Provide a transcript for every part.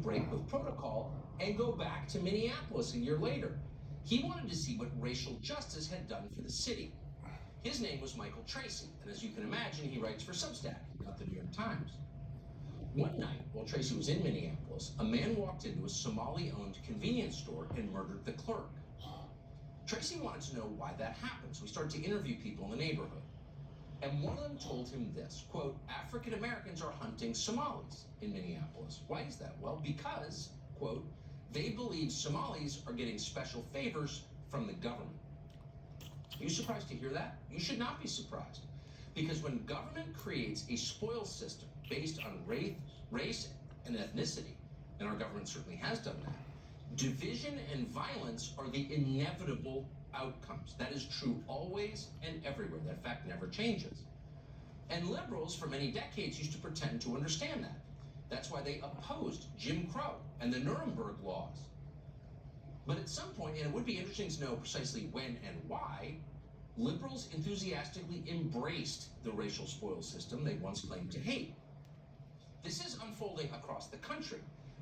break with protocol and go back to Minneapolis a year later. He wanted to see what racial justice had done for the city. His name was Michael Tracy, and as you can imagine, he writes for Substack, not the New York Times. One night, while Tracy was in Minneapolis, a man walked into a Somali-owned convenience store and murdered the clerk. Tracy wanted to know why that happened, so he started to interview people in the neighborhood. And one of them told him this, quote, African Americans are hunting Somalis in Minneapolis. Why is that? Well, because, quote, they believe Somalis are getting special favors from the government. Are you surprised to hear that? You should not be surprised. Because when government creates a spoil system based on race and ethnicity, and our government certainly has done that, division and violence are the inevitable outcomes. That is true always and everywhere. That fact never changes. And liberals for many decades used to pretend to understand that. That's why they opposed Jim Crow and the Nuremberg laws. But at some point, and it would be interesting to know precisely when and why, liberals enthusiastically embraced the racial spoil system they once claimed to hate. This is unfolding across the country,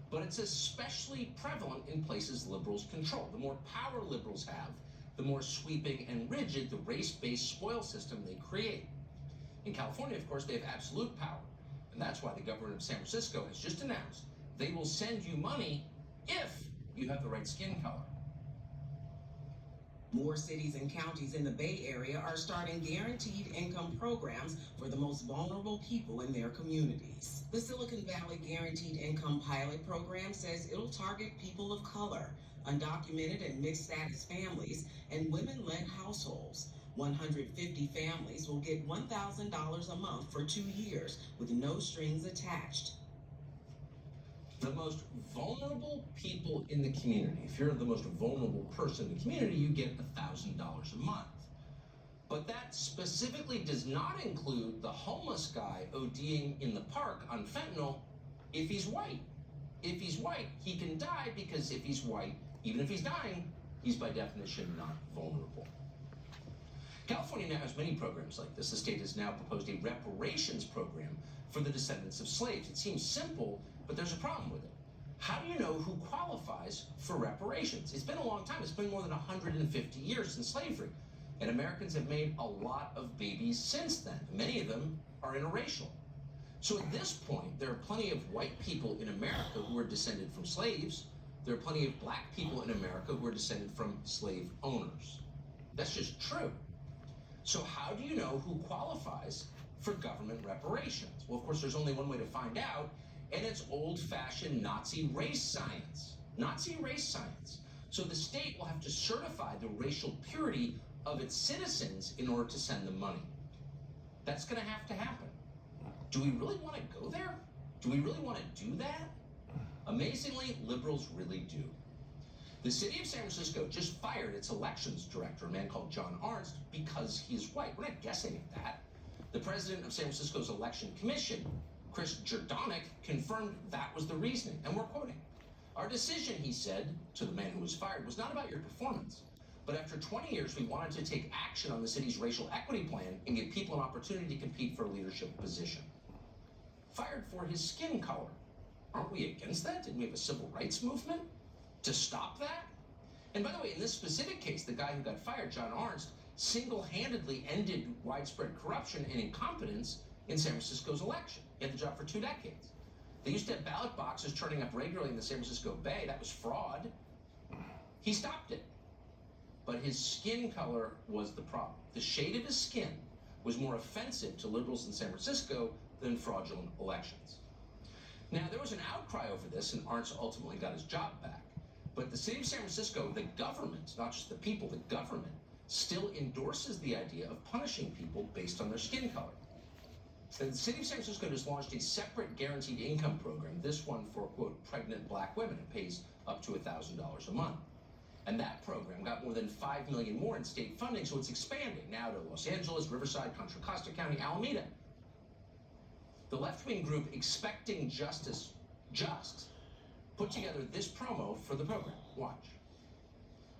but it's especially prevalent in places liberals control. The more power liberals have, the more sweeping and rigid the race-based spoil system they create. In California, of course, they have absolute power, and that's why the governor of San Francisco has just announced they will send you money if you have the right skin color. More cities and counties in the Bay Area are starting guaranteed income programs for the most vulnerable people in their communities. The Silicon Valley Guaranteed Income Pilot Program says it'll target people of color, undocumented and mixed status families, and women-led households. 150 families will get $1,000 a month for 2 years with no strings attached. The most vulnerable people in the community, if you're the most vulnerable person in the community, you get $1,000 a month. But that specifically does not include the homeless guy ODing in the park on fentanyl if he's white. If he's white, he can die because if he's white, even if he's dying, he's by definition not vulnerable. California now has many programs like this. The state has now proposed a reparations program for the descendants of slaves. It seems simple, but there's a problem with it. How do you know who qualifies for reparations? It's been a long time. It's been more than 150 years since slavery. And Americans have made a lot of babies since then. Many of them are interracial. So at this point, there are plenty of white people in America who are descended from slaves. There are plenty of black people in America who are descended from slave owners. That's just true. So how do you know who qualifies for government reparations? Well, of course, there's only one way to find out, and it's old-fashioned Nazi race science. Nazi race science. So the state will have to certify the racial purity of its citizens in order to send them money. That's going to have to happen. Do we really want to go there? Do we really want to do that? Amazingly, liberals really do. The city of San Francisco just fired its elections director, a man called John Arnst, because he's white. We're not guessing at that. The president of San Francisco's election commission, Chris Jordanek, confirmed that was the reasoning, and we're quoting. Our decision, he said to the man who was fired, was not about your performance, but after 20 years, we wanted to take action on the city's racial equity plan and give people an opportunity to compete for a leadership position. Fired for his skin color. Aren't we against that? Didn't we have a civil rights movement to stop that? And by the way, in this specific case, the guy who got fired, John Arnst, single-handedly ended widespread corruption and incompetence in San Francisco's election. He had the job for 2 decades. They used to have ballot boxes turning up regularly in the San Francisco Bay. That was fraud. He stopped it. But his skin color was the problem. The shade of his skin was more offensive to liberals in San Francisco than fraudulent elections. Now, there was an outcry over this, and Arnst ultimately got his job back. But the city of San Francisco, the government, not just the people, the government, still endorses the idea of punishing people based on their skin color. And the city of San Francisco just launched a separate guaranteed income program, this one for, quote, pregnant black women. It pays up to $1,000 a month. And that program got more than $5 million more in state funding, so it's expanding now to Los Angeles, Riverside, Contra Costa County, Alameda. The left-wing group Expecting Justice Just put together this promo for the program. Watch.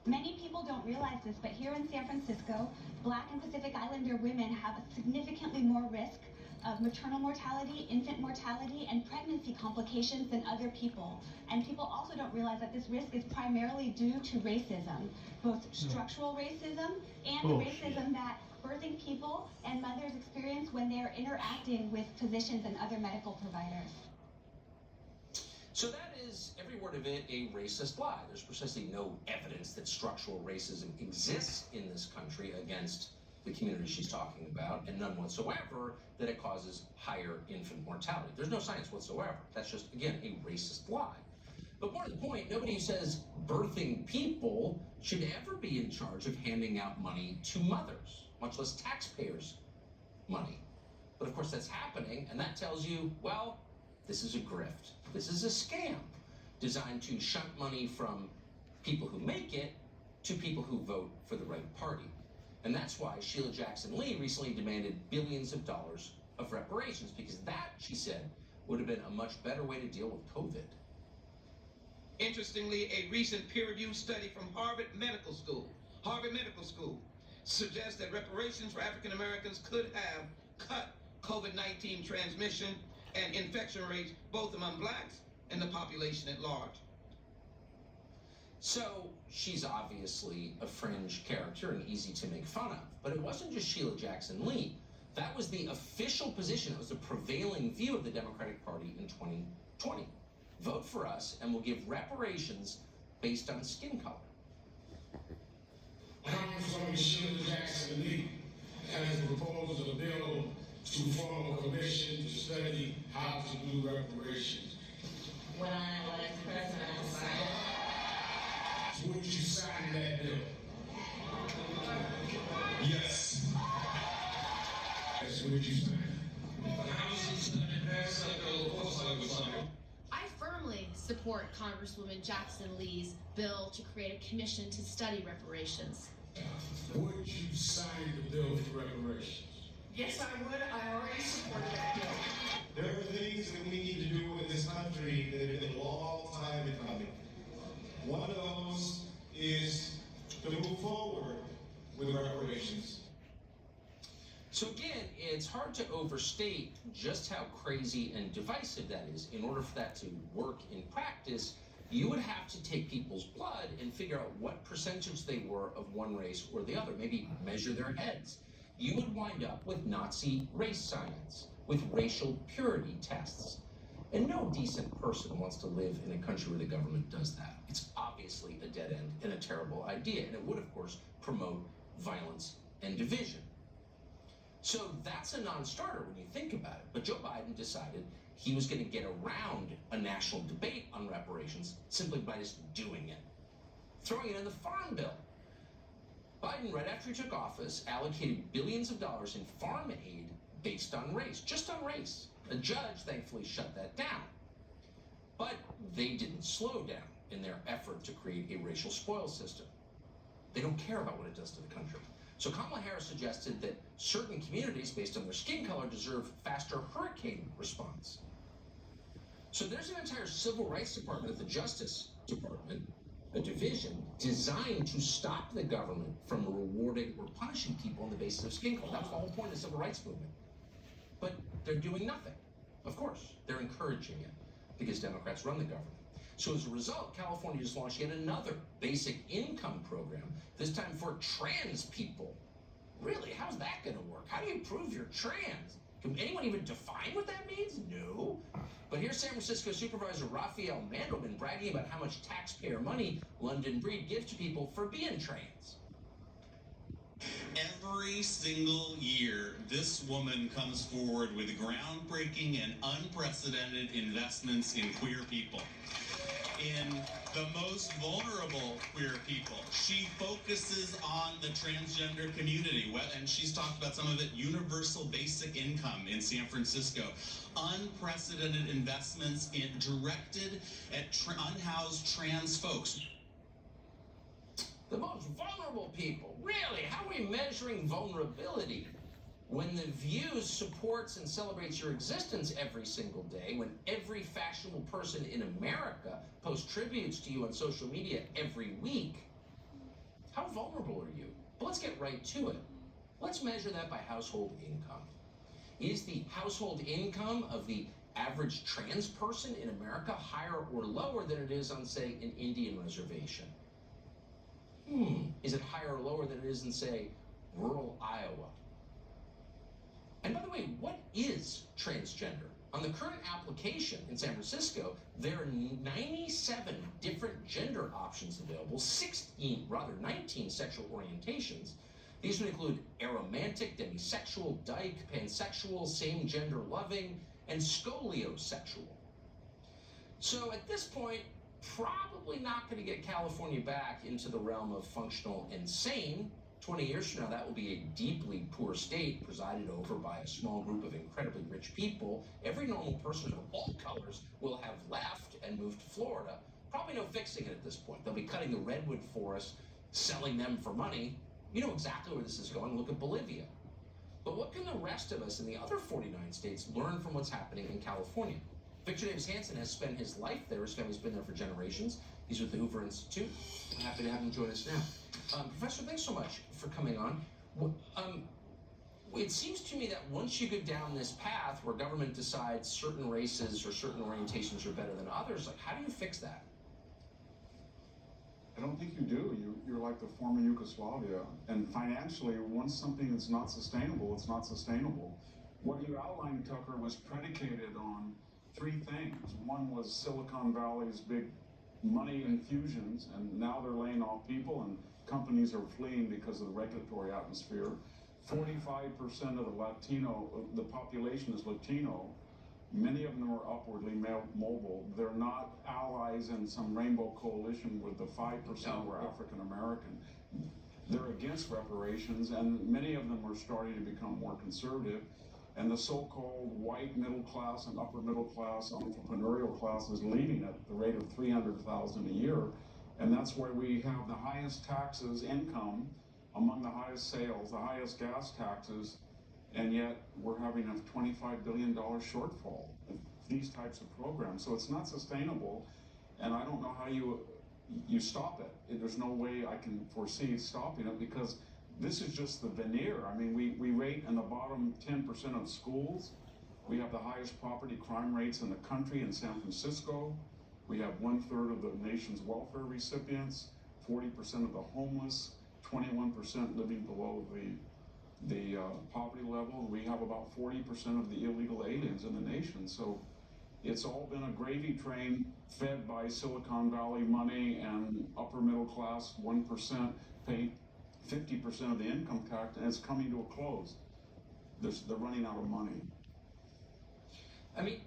Many people don't realize this, but here in San Francisco, Black and Pacific Islander women have a significantly more risk of maternal mortality, infant mortality, and pregnancy complications than other people. And people also don't realize that this risk is primarily due to racism, both structural racism and the racism that birthing people and mothers experience when they're interacting with physicians and other medical providers. So that is, every word of it, a racist lie. There's precisely no evidence that structural racism exists in this country against the community she's talking about, and none whatsoever that it causes higher infant mortality. There's no science whatsoever. That's just, again, a racist lie. But more to the point, nobody who says birthing people should ever be in charge of handing out money to mothers, much less taxpayers' money. But of course that's happening, and that tells you, well, this is a grift. This is a scam designed to shunt money from people who make it to people who vote for the right party. And that's why Sheila Jackson Lee recently demanded billions of dollars of reparations, because that, she said, would have been a much better way to deal with COVID. Interestingly, a recent peer-reviewed study from Harvard Medical School suggests that reparations for African Americans could have cut COVID-19 transmission and infection rates both among blacks and the population at large. So she's obviously a fringe character and easy to make fun of. But it wasn't just Sheila Jackson Lee. That was the official position. That was the prevailing view of the Democratic Party in 2020. Vote for us and we'll give reparations based on skin color. Congresswoman Sheila Jackson Lee has proposed a bill to form a commission to study how to do reparations. When I was president, I will sign it. Would you sign that bill? Yes. Yes, would you sign it? I firmly support Congresswoman Jackson Lee's bill to create a commission to study reparations. Would you sign the bill for reparations? Yes, I would. I already supported that bill. There are things that we need to do in this country that have been a long time in coming. One of those is to move forward with reparations. So again, it's hard to overstate just how crazy and divisive that is. In order for that to work in practice, you would have to take people's blood and figure out what percentage they were of one race or the other, maybe measure their heads. You would wind up with Nazi race science, with racial purity tests. And no decent person wants to live in a country where the government does that. It's obviously a dead end and a terrible idea, and it would, of course, promote violence and division. So that's a non-starter when you think about it. But Joe Biden decided he was going to get around a national debate on reparations simply by just doing it, throwing it in the Farm Bill. Biden, right after he took office, allocated billions of dollars in farm aid based on race, just on race. A judge, thankfully, shut that down. But they didn't slow down in their effort to create a racial spoils system. They don't care about what it does to the country. So Kamala Harris suggested that certain communities, based on their skin color, deserve faster hurricane response. So there's an entire civil rights department at the Justice Department, a division designed to stop the government from rewarding or punishing people on the basis of skin color. That's the whole point of the civil rights movement. But they're doing nothing. Of course, they're encouraging it because Democrats run the government. So as a result, California just launched yet another basic income program, this time for trans people. Really, how's that going to work? How do you prove you're trans? Can anyone even define what that means? No. But here's San Francisco Supervisor Raphael Mandelman bragging about how much taxpayer money London Breed gives to people for being trans. Every single year, this woman comes forward with groundbreaking and unprecedented investments in queer people. In the most vulnerable queer people, she focuses on the transgender community, and she's talked about some of it, universal basic income in San Francisco, unprecedented investments directed at unhoused trans folks. The most vulnerable people, really? How are we measuring vulnerability? When The View supports and celebrates your existence every single day, when every fashionable person in America posts tributes to you on social media every week, how vulnerable are you? But let's get right to it. Let's measure that by household income. Is the household income of the average trans person in America higher or lower than it is on, say, an Indian reservation? Is it higher or lower than it is in, say, rural Iowa? And by the way, what is transgender? On the current application in San Francisco, there are 97 different gender options available, 19 sexual orientations. These would include aromantic, demisexual, dyke, pansexual, same-gender loving, and scoliosexual. So at this point, probably not going to get California back into the realm of functional and sane. 20 years from now, that will be a deeply poor state presided over by a small group of incredibly rich people. Every normal person of all colors will have left and moved to Florida. Probably no fixing it at this point. They'll be cutting the redwood forests, selling them for money. You know exactly where this is going. Look at Bolivia. But what can the rest of us in the other 49 states learn from what's happening in California? Victor Davis Hanson has spent his life there. His family's been there for generations. He's with the Hoover Institute. I'm happy to have him join us now. Professor, thanks so much for coming on. It seems to me that once you go down this path where government decides certain races or certain orientations are better than others, like, how do you fix that? I don't think you do. You're like the former Yugoslavia. And financially, once something is not sustainable, it's not sustainable. What you outlined, Tucker, was predicated on three things. One was Silicon Valley's big money infusions, and now they're laying off people, and companies are fleeing because of the regulatory atmosphere. 45% of the population is Latino. Many of them are upwardly mobile. They're not allies in some rainbow coalition with the 5% who are African American. They're against reparations, and many of them are starting to become more conservative. And the so-called white middle class and upper middle class entrepreneurial class is leaving at the rate of 300,000 a year. And that's why we have the highest taxes income among the highest sales, the highest gas taxes, and yet we're having a $25 billion shortfall in these types of programs. So it's not sustainable, and I don't know how you stop it. There's no way I can foresee stopping it, because this is just the veneer. I mean, we rate in the bottom 10% of schools. We have the highest property crime rates in the country in San Francisco. We have 1/3 of the nation's welfare recipients, 40% of the homeless, 21% living below the poverty level. We have about 40% of the illegal aliens in the nation. So it's all been a gravy train fed by Silicon Valley money, and upper middle class 1% pay 50% of the income tax, and it's coming to a close. They're running out of money. I mean,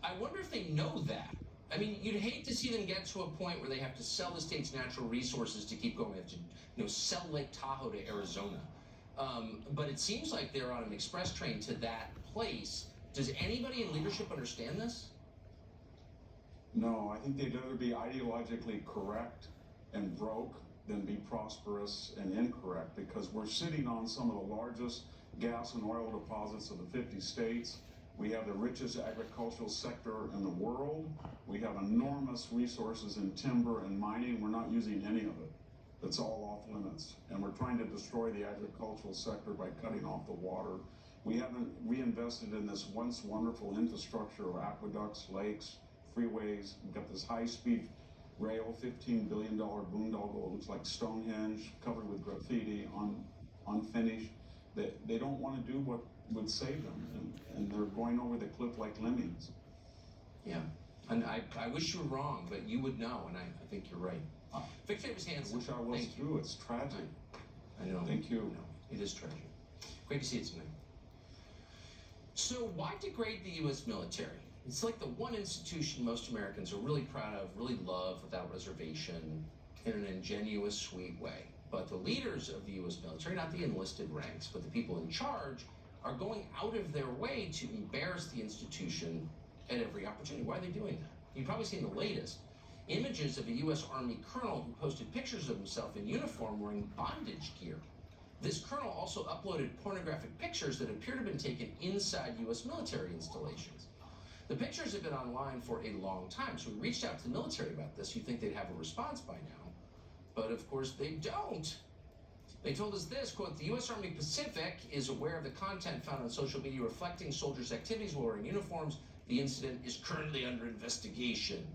I wonder if they know that. I mean, you'd hate to see them get to a point where they have to sell the state's natural resources to keep going. They have to, sell Lake Tahoe to Arizona. But it seems like they're on an express train to that place. Does anybody in leadership understand this? No, I think they'd rather be ideologically correct and broke than be prosperous and incorrect, because we're sitting on some of the largest gas and oil deposits of the 50 states. We have the richest agricultural sector in the world. We have enormous resources in timber and mining. We're not using any of it. It's all off limits. And we're trying to destroy the agricultural sector by cutting off the water. We haven't reinvested in this once wonderful infrastructure of aqueducts, lakes, freeways. We've got this high-speed rail, $15 billion boondoggle. It looks like Stonehenge, covered with graffiti, unfinished. They don't want to do what would save them, and they're going over the cliff like lemmings. Yeah, and I wish you were wrong, but you would know, and I think you're right. Victor Davis Hanson. I wish I was too. It's tragic. I know. Thank you. No, it is tragic. Great to see you tonight. So why degrade the U.S. military? It's like the one institution most Americans are really proud of, really love without reservation, in an ingenuous, sweet way. But the leaders of the U.S. military, not the enlisted ranks, but the people in charge, are going out of their way to embarrass the institution at every opportunity. Why are they doing that? You've probably seen the latest images of a U.S. Army colonel who posted pictures of himself in uniform wearing bondage gear. This colonel also uploaded pornographic pictures that appear to have been taken inside U.S. military installations. The pictures have been online for a long time, so we reached out to the military about this. You'd think they'd have a response by now, but of course they don't. They told us this, quote, the U.S. Army Pacific is aware of the content found on social media reflecting soldiers' activities while wearing uniforms. The incident is currently under investigation.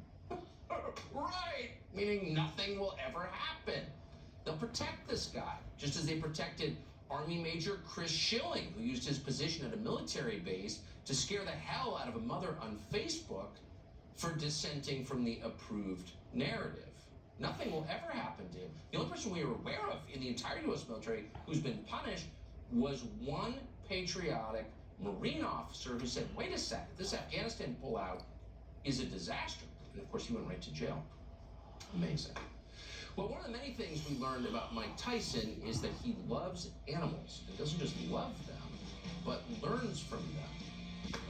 Right, meaning nothing will ever happen. They'll protect this guy, just as they protected Army Major Chris Schilling, who used his position at a military base to scare the hell out of a mother on Facebook for dissenting from the approved narrative. Nothing will ever happen to him. The only person we are aware of in the entire U.S. military who's been punished was one patriotic Marine officer who said, wait a second, this Afghanistan pullout is a disaster. And of course, he went right to jail. Amazing. Well, one of the many things we learned about Mike Tyson is that he loves animals. He doesn't just love them, but learns from them.